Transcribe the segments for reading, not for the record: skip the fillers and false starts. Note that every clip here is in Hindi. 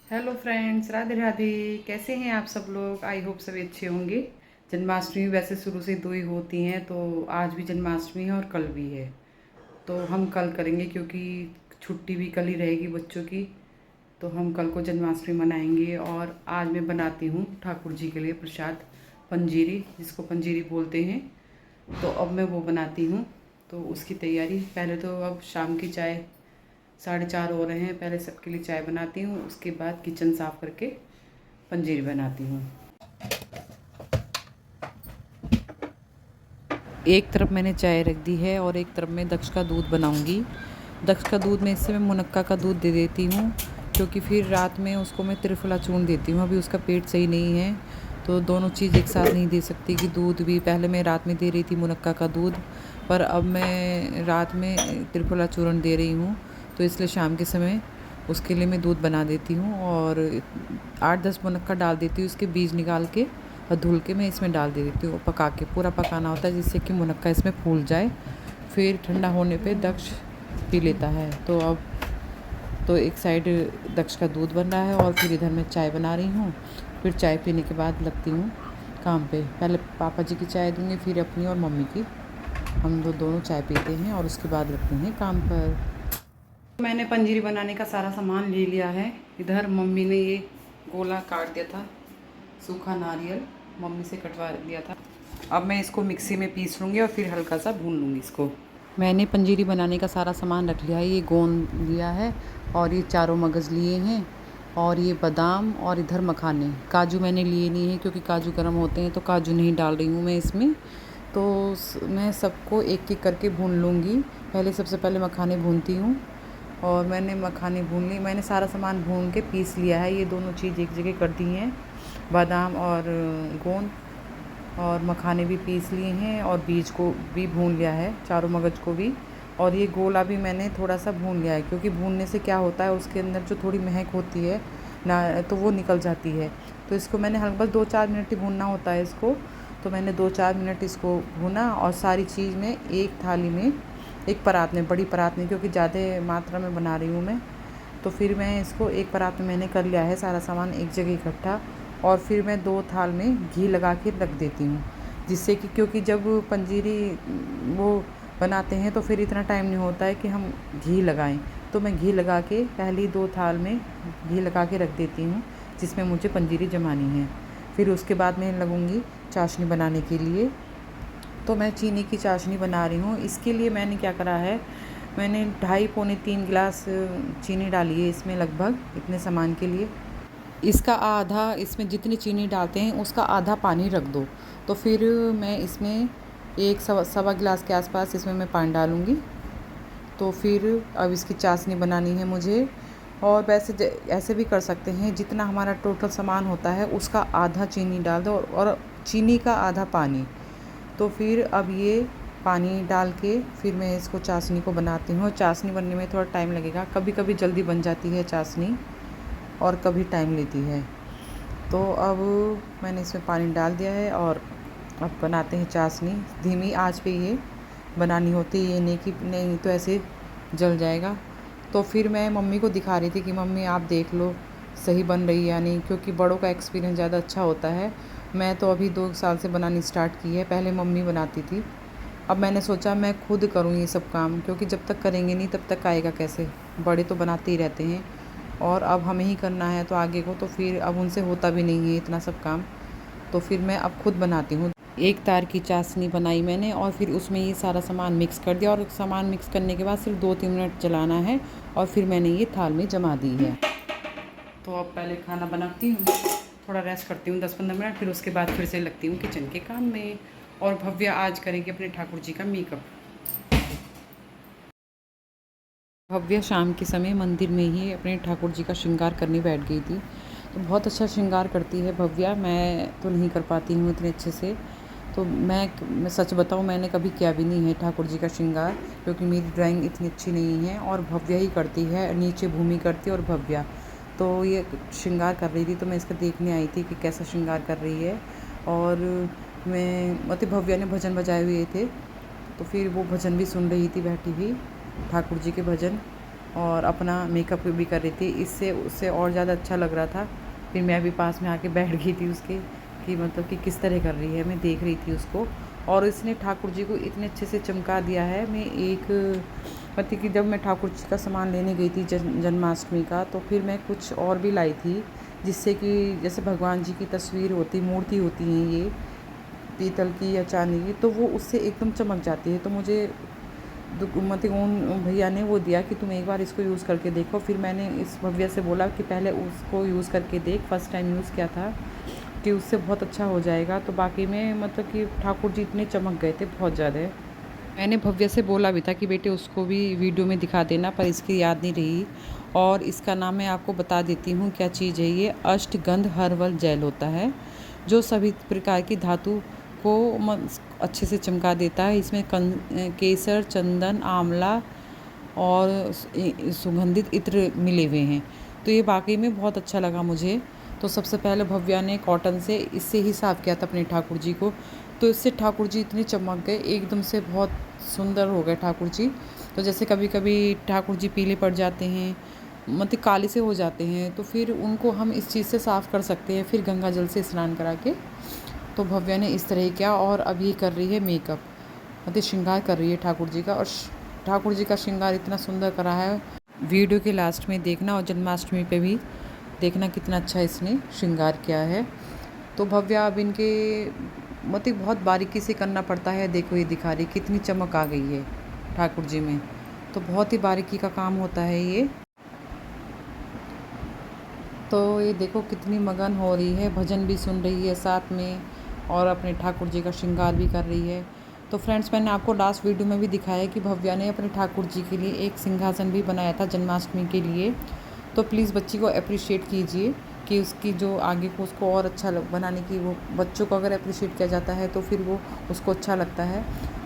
Hello friends, Radhe Radhe. कैसे हैं आप सब लोग? आई होप सभी अच्छे होंगे। जन्माष्टमी वैसे शुरू से दो ही होती हैं, तो आज भी जन्माष्टमी है और कल भी है। तो हम कल करेंगे क्योंकि छुट्टी भी कल ही रहेगी बच्चों की। तो हम कल को जन्माष्टमी मनाएंगे और आज मैं बनाती हूँ ठाकुर जी के लिए प्रसाद, पंजीरी, जिसको पंजीरी बोलते हैं। तो अब मैं वो बनाती हूँ। तो उसकी तैयारी पहले तो अब शाम की चाय 4:30 हो रहे हैं। पहले सबके लिए चाय बनाती हूँ, उसके बाद किचन साफ़ करके पंजीरी बनाती हूँ। एक तरफ मैंने चाय रख दी है और एक तरफ मैं दक्ष का दूध बनाऊँगी। दक्ष का दूध में इससे मैं मुनक्का का दूध दे देती हूँ, क्योंकि फिर रात में उसको मैं त्रिफला चूर्ण देती हूँ। अभी उसका पेट सही नहीं है, तो दोनों चीज़ एक साथ नहीं दे सकती कि दूध भी। पहले मैं रात में दे रही थी मुनक्का का दूध, पर अब मैं रात में त्रिफला चूर्ण दे रही हूँ। तो इसलिए शाम के समय उसके लिए मैं दूध बना देती हूँ और 8-10 मुनक्का डाल देती हूँ। उसके बीज निकाल के और धुल के मैं इसमें डाल दे देती हूँ। पका के पूरा पकाना होता है, जिससे कि मुनक्का इसमें फूल जाए। फिर ठंडा होने पे दक्ष पी लेता है। तो अब तो एक साइड दक्ष का दूध बन रहा है और फिर इधर मैं चाय बना रही हूँ। फिर चाय पीने के बाद लगती हूँ काम पे। पहले पापा जी की चाय दूँगी, फिर अपनी और मम्मी की। हम दोनों चाय पीते हैं और उसके बाद लगते हैं काम पर। मैंने पंजीरी बनाने का सारा सामान ले लिया है। इधर मम्मी ने ये गोला काट दिया था, सूखा नारियल मम्मी से कटवा दिया था। अब मैं इसको मिक्सी में पीस लूँगी और फिर हल्का सा भून लूँगी इसको। मैंने पंजीरी बनाने का सारा सामान रख लिया है। ये गोंद लिया है और ये चारों मगज़ लिए हैं और ये बादाम और इधर मखाने। काजू मैंने लिए नहीं है क्योंकि काजू गर्म होते हैं, तो काजू नहीं डाल रही हूँ मैं इसमें। तो मैं सबको एक एक करके भून लूँगी। पहले सबसे पहले मखाने भूनती हूँ और मैंने मखाने भून ली। मैंने सारा सामान भून के पीस लिया है। ये दोनों चीज़ एक जगह कर दी हैं, बादाम और गोंद, और मखाने भी पीस लिए हैं और बीज को भी भून लिया है, चारों मगज को भी। और ये गोला भी मैंने थोड़ा सा भून लिया है, क्योंकि भूनने से क्या होता है, उसके अंदर जो थोड़ी महक होती है ना, तो वो निकल जाती है। तो इसको मैंने हल्का बस 2-4 मिनट ही भूनना होता है इसको। तो मैंने 2-4 मिनट इसको भूना और सारी चीज़ में एक थाली में, एक परात में, बड़ी परात में, क्योंकि ज़्यादा मात्रा में बना रही हूँ मैं। तो फिर मैं इसको एक परात में मैंने कर लिया है सारा सामान एक जगह इकट्ठा। और फिर मैं 2 थाल में घी लगा के रख देती हूँ, जिससे कि, क्योंकि जब पंजीरी वो बनाते हैं तो फिर इतना टाइम नहीं होता है कि हम घी लगाएं। तो मैं घी लगा के पहले 2 थाल में घी लगा के रख देती हूँ, जिसमें मुझे पंजीरी जमानी है। फिर उसके बाद मैं लगूँगी चाशनी बनाने के लिए। तो मैं चीनी की चाशनी बना रही हूँ। इसके लिए मैंने क्या करा है, मैंने 2.5-3 गिलास चीनी डाली है इसमें, लगभग इतने सामान के लिए। इसका आधा, इसमें जितनी चीनी डालते हैं उसका आधा पानी रख दो। तो फिर मैं इसमें एक सवा गिलास के आसपास इसमें मैं पानी डालूँगी। तो फिर अब इसकी चाशनी बनानी है मुझे। और वैसे ऐसे भी कर सकते हैं, जितना हमारा टोटल सामान होता है उसका आधा चीनी डाल दो और चीनी का आधा पानी। तो फिर अब ये पानी डाल के फिर मैं इसको चाशनी को बनाती हूँ। चाशनी बनने में थोड़ा टाइम लगेगा, कभी कभी जल्दी बन जाती है चाशनी और कभी टाइम लेती है। तो अब मैंने इसमें पानी डाल दिया है और अब बनाते हैं चाशनी। धीमी आंच पे ये बनानी होती है, ये नहीं कि नहीं तो ऐसे जल जाएगा। तो फिर मैं मम्मी को दिखा रही थी कि मम्मी आप देख लो सही बन रही है या नहीं, क्योंकि बड़ों का एक्सपीरियंस ज़्यादा अच्छा होता है। मैं तो अभी 2 साल से बनानी स्टार्ट की है, पहले मम्मी बनाती थी। अब मैंने सोचा मैं खुद करूँ ये सब काम, क्योंकि जब तक करेंगे नहीं तब तक आएगा कैसे। बड़े तो बनाते ही रहते हैं और अब हमें ही करना है तो आगे को, तो फिर अब उनसे होता भी नहीं है इतना सब काम। तो फिर मैं अब खुद बनाती हूँ। एक तार की चाशनी बनाई मैंने और फिर उसमें ये सारा सामान मिक्स कर दिया और सामान मिक्स करने के बाद सिर्फ 2-3 मिनट चलाना है और फिर मैंने ये थाल में जमा दी है। तो अब पहले खाना बनाती हूँ, थोड़ा रेस्ट करती हूँ 10-15 मिनट, फिर उसके बाद फिर से लगती हूँ किचन के काम में। और भव्या आज करेगी अपने ठाकुर जी का मेकअप। भव्या शाम के समय मंदिर में ही अपने ठाकुर जी का श्रृंगार करने बैठ गई थी। तो बहुत अच्छा श्रृंगार करती है भव्या, मैं तो नहीं कर पाती हूँ इतने अच्छे से। तो मैं सच बताऊँ, मैंने कभी किया भी नहीं है ठाकुर जी का श्रृंगार, क्योंकि मेरी ड्राइंग इतनी अच्छी नहीं है और भव्या ही करती है। नीचे भूमि करती है और भव्या। तो ये श्रृंगार कर रही थी तो मैं इसका देखने आई थी कि कैसा श्रृंगार कर रही है। और मैं मतलब भव्या ने भजन बजाए हुए थे, तो फिर वो भजन भी सुन रही थी बैठी हुई, ठाकुर जी के भजन। और अपना मेकअप भी कर रही थी। इससे उससे और ज़्यादा अच्छा लग रहा था। फिर मैं भी पास में आके बैठ गई थी उसके, कि मतलब कि किस तरह कर रही है, मैं देख रही थी उसको। और इसने ठाकुर जी को इतने अच्छे से चमका दिया है। मैं एक मतलब कि जब मैं ठाकुर जी का सामान लेने गई थी जन्माष्टमी का, तो फिर मैं कुछ और भी लाई थी, जिससे कि जैसे भगवान जी की तस्वीर होती, मूर्ति होती हैं ये पीतल की या चांदी की, तो वो उससे एकदम चमक जाती है। तो मुझे मतलब उन भैया ने वो दिया कि तुम एक बार इसको यूज़ करके देखो। फिर मैंने इस भव्या से बोला कि पहले उसको यूज़ करके देख, फर्स्ट टाइम यूज़ किया था, कि उससे बहुत अच्छा हो जाएगा। तो बाकी में मतलब कि ठाकुर जी इतने चमक गए थे बहुत ज़्यादा। मैंने भव्या से बोला भी था कि बेटे उसको भी वीडियो में दिखा देना, पर इसकी याद नहीं रही। और इसका नाम मैं आपको बता देती हूँ क्या चीज़ है ये। अष्टगंध हर्बल जेल होता है, जो सभी प्रकार की धातु को अच्छे से चमका देता है। इसमें केसर, चंदन, आंवला और सुगंधित इत्र मिले हुए हैं। तो ये वाकई में बहुत अच्छा लगा मुझे। तो सबसे पहले भव्या ने कॉटन से इससे ही साफ़ किया था अपने ठाकुर जी को। तो इससे ठाकुर जी इतने चमक गए, एकदम से बहुत सुंदर हो गए ठाकुर जी। तो जैसे कभी कभी ठाकुर जी पीले पड़ जाते हैं, मतलब काले से हो जाते हैं, तो फिर उनको हम इस चीज़ से साफ़ कर सकते हैं, फिर गंगा जल से स्नान करा के। तो भव्या ने इस तरह किया। और अब ये कर रही है मेकअप, मतलब श्रृंगार कर रही है ठाकुर जी का। और ठाकुर जी का श्रृंगार इतना सुंदर करा है, वीडियो के लास्ट में देखना। और जन्माष्टमी पे भी देखना कितना अच्छा इसने श्रृंगार किया है। तो भव्या अब इनके मतलब बहुत बारीकी से करना पड़ता है। देखो ये दिखा रही कितनी चमक आ गई है ठाकुर जी में। तो बहुत ही बारीकी का काम होता है ये। तो ये देखो कितनी मगन हो रही है, भजन भी सुन रही है साथ में, और अपने ठाकुर जी का श्रृंगार भी कर रही है। तो फ्रेंड्स, मैंने आपको लास्ट वीडियो में भी दिखाया कि भव्या ने अपने ठाकुर जी के लिए एक सिंहासन भी बनाया था जन्माष्टमी के लिए। तो प्लीज़ बच्ची को अप्रिशिएट कीजिए, कि उसकी जो आगे को उसको और अच्छा बनाने की, वो बच्चों को अगर अप्रिशिएट किया जाता है तो फिर वो उसको अच्छा लगता है।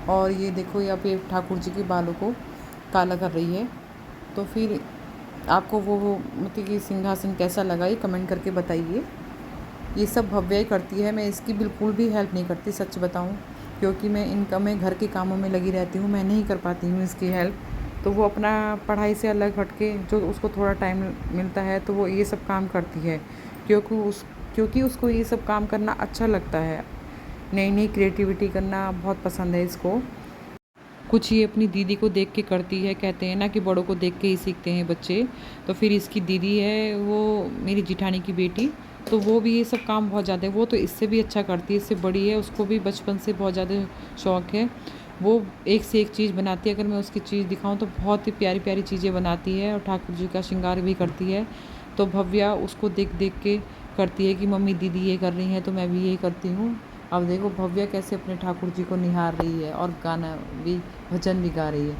और ये देखो ये अब ये ठाकुर जी के बालों को काला कर रही है। तो फिर आपको वो मतलब कि सिंहासन कैसा लगा ये कमेंट करके बताइए। ये सब भव्या ही करती है, मैं इसकी बिल्कुल भी हेल्प नहीं करती, सच बताऊं, क्योंकि मैं घर के कामों में लगी रहती हूँ, मैं नहीं कर पाती हूँ इसकी हेल्प। तो वो अपना पढ़ाई से अलग हट के जो उसको थोड़ा टाइम मिलता है तो वो ये सब काम करती है, क्योंकि उसको ये सब काम करना अच्छा लगता है। नई नई क्रिएटिविटी करना बहुत पसंद है इसको। कुछ ये अपनी दीदी को देख के करती है, कहते हैं ना कि बड़ों को देख के ही सीखते हैं बच्चे। तो फिर इसकी दीदी है वो, मेरी जिठानी की बेटी, तो वो भी ये सब काम बहुत ज़्यादा है। वो तो इससे भी अच्छा करती है, इससे बड़ी है, उसको भी बचपन से बहुत ज़्यादा शौक़ है। वो एक से एक चीज़ बनाती है, अगर मैं उसकी चीज़ दिखाऊं तो बहुत ही प्यारी प्यारी चीज़ें बनाती है, और ठाकुर जी का श्रृंगार भी करती है। तो भव्या उसको देख देख के करती है कि मम्मी दीदी ये कर रही हैं तो मैं भी ये करती हूँ। अब देखो भव्या कैसे अपने ठाकुर जी को निहार रही है, और गाना भी, भजन भी गा रही है।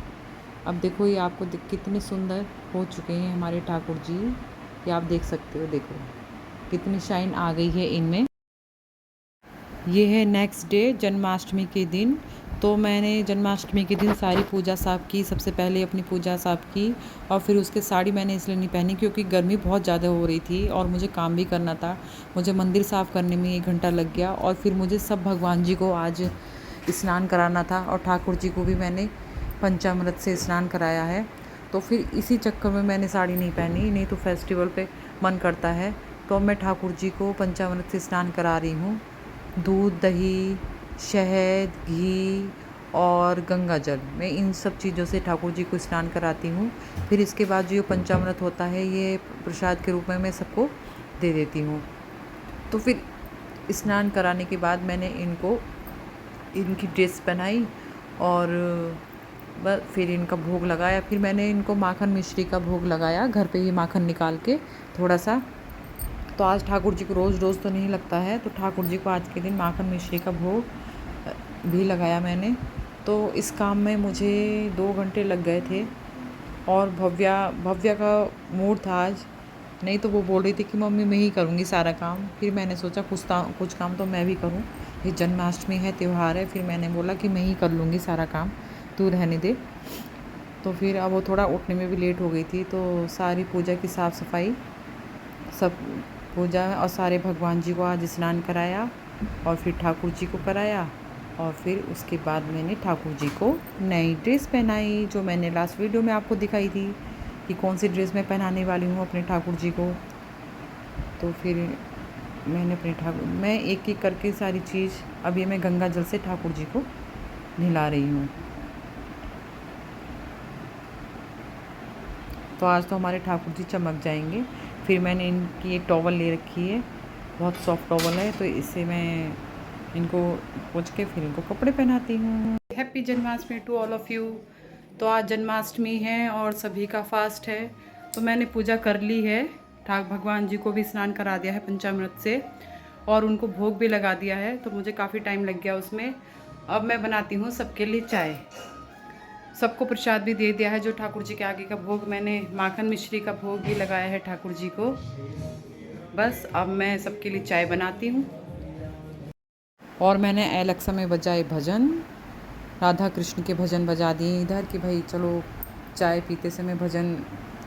अब देखो ये आपको कितने सुंदर हो चुके हैं हमारे ठाकुर जी, ये आप देख सकते हो। देखो कितनी शाइन आ गई है इनमें। ये है नेक्स्ट डे जन्माष्टमी के दिन। तो मैंने जन्माष्टमी के दिन सारी पूजा साफ़ की, सबसे पहले अपनी पूजा साफ़ की, और फिर उसके साड़ी मैंने इसलिए नहीं पहनी क्योंकि गर्मी बहुत ज़्यादा हो रही थी और मुझे काम भी करना था। मुझे मंदिर साफ़ करने में 1 घंटा लग गया, और फिर मुझे सब भगवान जी को आज स्नान कराना था, और ठाकुर जी को भी मैंने पंचामृत से स्नान कराया है। तो फिर इसी चक्कर में मैंने साड़ी नहीं पहनी, नहीं तो फेस्टिवल पे मन करता है। तो अब मैं ठाकुर जी को पंचामृत से स्नान करा रही हूँ। दूध, दही, शहद, घी और गंगा जल, मैं इन सब चीज़ों से ठाकुर जी को स्नान कराती हूँ। फिर इसके बाद जो ये पंचामृत होता है ये प्रसाद के रूप में मैं सबको दे देती हूँ। तो फिर स्नान कराने के बाद मैंने इनको इनकी ड्रेस पहनाई, और बस फिर इनका भोग लगाया। फिर मैंने इनको माखन मिश्री का भोग लगाया, घर पे ही माखन निकाल के थोड़ा सा। तो आज ठाकुर जी को रोज़ रोज़ तो नहीं लगता है, तो ठाकुर जी को आज के दिन माखन मिश्री का भोग भी लगाया मैंने। तो इस काम में मुझे 2 घंटे लग गए थे। और भव्या का मूड था आज, नहीं तो वो बोल रही थी कि मम्मी मैं ही करूँगी सारा काम। फिर मैंने सोचा कुछ काम तो मैं भी करूँ, ये जन्माष्टमी है, त्यौहार है। फिर मैंने बोला कि मैं ही कर लूँगी सारा काम, तू रहने दे। तो फिर अब वो थोड़ा उठने में भी लेट हो गई थी, तो सारी पूजा की साफ़ सफाई सब पूजा और सारे भगवान जी को आज स्नान कराया, और फिर ठाकुर जी को कराया, और फिर उसके बाद मैंने ठाकुर जी को नई ड्रेस पहनाई, जो मैंने लास्ट वीडियो में आपको दिखाई थी। कि कौन सी ड्रेस मैं पहनाने वाली हूँ अपने ठाकुर जी को। तो फिर मैंने अपने मैं एक एक करके सारी चीज़, अभी मैं गंगा जल से ठाकुर जी को नहला रही हूँ। तो आज तो हमारे ठाकुर जी चमक जाएंगे। फिर मैंने इनकी एक टॉवल ले रखी है, बहुत सॉफ्ट टॉवल है, तो इससे मैं इनको पोंछ के फिर इनको कपड़े पहनाती हूँ। Happy Janmashtami to all of you. तो आज जन्माष्टमी है और सभी का फास्ट है, तो मैंने पूजा कर ली है। ठाक भगवान जी को भी स्नान करा दिया है पंचामृत से, और उनको भोग भी लगा दिया है, तो मुझे काफ़ी टाइम लग गया उसमें। अब मैं बनाती हूँ सबके लिए चाय। सबको प्रसाद भी दे दिया है, जो ठाकुर जी के आगे का भोग, मैंने माखन मिश्री का भोग भी लगाया है ठाकुर जी को। बस अब मैं सबके लिए चाय बनाती हूँ। और मैंने एलेक्सा में बजाए भजन, राधा कृष्ण के भजन बजा दिए इधर कि भाई चलो चाय पीते समय भजन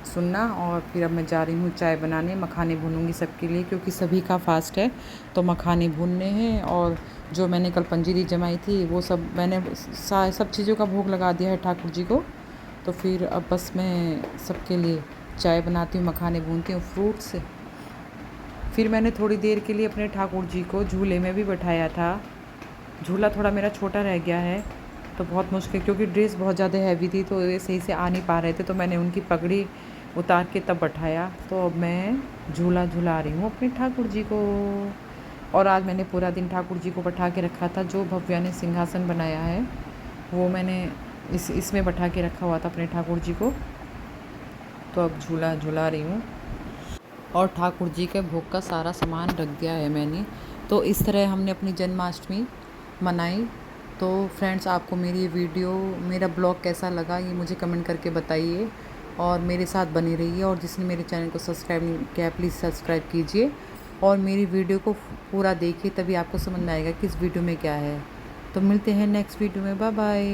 सुनना। और फिर अब मैं जा रही हूँ चाय बनाने। मखाने भूनूंगी सबके लिए, क्योंकि सभी का फास्ट है, तो मखाने भूनने हैं। और जो मैंने कल पंजीरी जमाई थी वो सब मैंने सब चीज़ों का भोग लगा दिया है ठाकुर जी को। तो फिर अब बस मैं सबके लिए चाय बनाती हूँ, मखाने भूनती हूँ फ्रूट से। फिर मैंने थोड़ी देर के लिए अपने ठाकुर जी को झूले में भी बैठाया था। झूला थोड़ा मेरा छोटा रह गया है, तो बहुत मुश्किल, क्योंकि ड्रेस बहुत ज़्यादा हैवी थी, तो ये सही से आ नहीं पा रहे थे, तो मैंने उनकी पगड़ी उतार के तब बैठाया। तो अब मैं झूला झूला रही हूँ अपने ठाकुर जी को। और आज मैंने पूरा दिन ठाकुर जी को बैठा के रखा था। जो भव्या ने सिंहासन बनाया है वो मैंने इसमें बैठा के रखा हुआ था अपने ठाकुर जी को। तो अब झूला झूला रही हूँ, और ठाकुर जी के भोग का सारा सामान रख दिया है मैंने। तो इस तरह हमने अपनी जन्माष्टमी मनाई। तो फ्रेंड्स, आपको मेरी वीडियो, मेरा ब्लॉग कैसा लगा ये मुझे कमेंट करके बताइए, और मेरे साथ बनी रहिए। और जिसने मेरे चैनल को सब्सक्राइब नहीं किया प्लीज़ सब्सक्राइब कीजिए, और मेरी वीडियो को पूरा देखिए, तभी आपको समझ में आएगा कि इस वीडियो में क्या है। तो मिलते हैं नेक्स्ट वीडियो में। Bye bye.